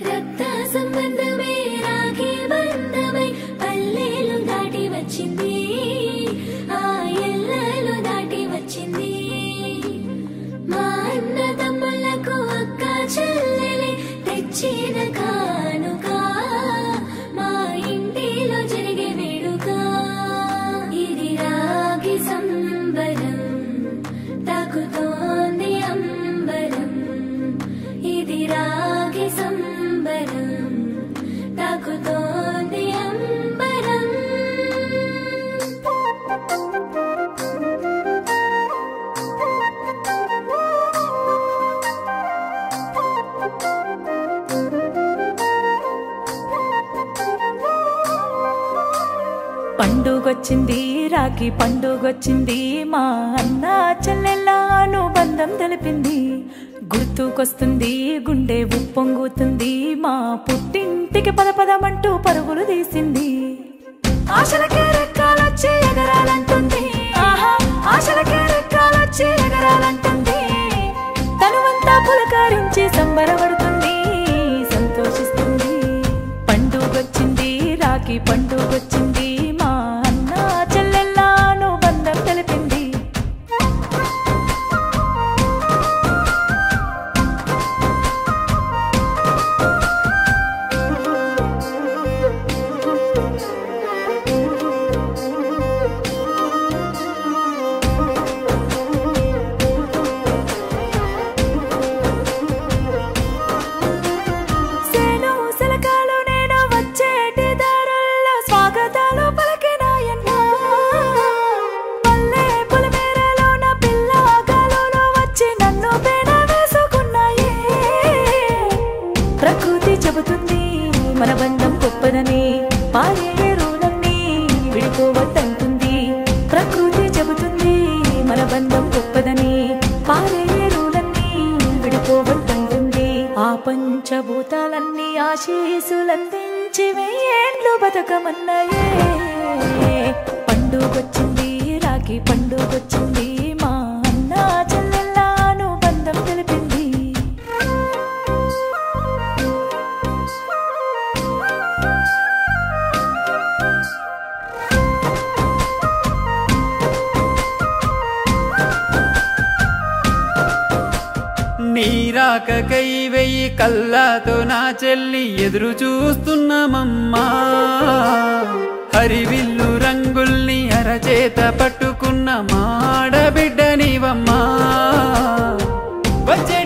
రక్త సంబంధమే రాఖీ బంధమై పల్లెలు దాటి వచ్చింది, ఆ ఎల్లలు దాటి వచ్చింది. మా అన్న తమ్ముళ్లకు అక్క చెల్లెలే తెచ్చిన కానుక, మా ఇంటిలో జరిగే వేడుక. ఇది రాగి సంబరం తాకుతోంది అంబరం, ఇది రాగి సంబరం తాకుతోంది అంబరం. పండుగొచ్చింది రాఖీ పండుగొచ్చింది, మా అన్న చెల్లెళ్ళ అనుబంధం తెలిపింది. గుర్తుకొస్తుంది గుండె ఉప్పొంగుతుంది, మా పుట్టింటికి పదపదమంటూ పరుగులు తీసింది. ఆశలకే రెక్కాలొచ్చి ఎగరాలంటుంది, ఆశలకే రెక్కాలొచ్చి ఎగరాలంటుంది. తనువంతా పులకరించి సంబరపడుతుంది, సంతోషిస్తుంది. పండుగొచ్చింది రాఖీ పండుగొచ్చింది, మా అన్న చెల్లెళ్ళ అనుబంధం తెలిపింది. సేను సెలకాలు నేను వచ్చేటి దారుల్లో స్వాగతాలు పలికినాయన్నా. పల్లె పొలిమేరలోన పిల్లగాలులు వచ్చి నన్ను పేడ వేసుకున్నాయే. ప్రకృతి చెబుతుంది మన బంధం గొప్పదని, పారే రూలన్నీ విడిపోవద్దంటుంది. ప్రకృతి చెబుతుంది మన బంధం గొప్పదని, పారే రూలన్నీ విడిపోవద్దంటుంది. ఆ పంచభూతాలన్నీ ఆశీసులందించి వెయ్యేండ్లు బతకమన్నాయే. పండుగొచ్చింది రాఖీ పండుగొచ్చింది, మా అన్న చెల్లెళ్ళ అనుబంధం తెలిపింది. నీరాకకై వెయ్యి కళ్ళతో నా చెల్లి ఎదురు చూస్తున్నామమ్మా. హరివిల్లు రంగుల్ని అరచేత పట్టుకున్న మాడబిడ్డ నీవమ్మా. వచ్చే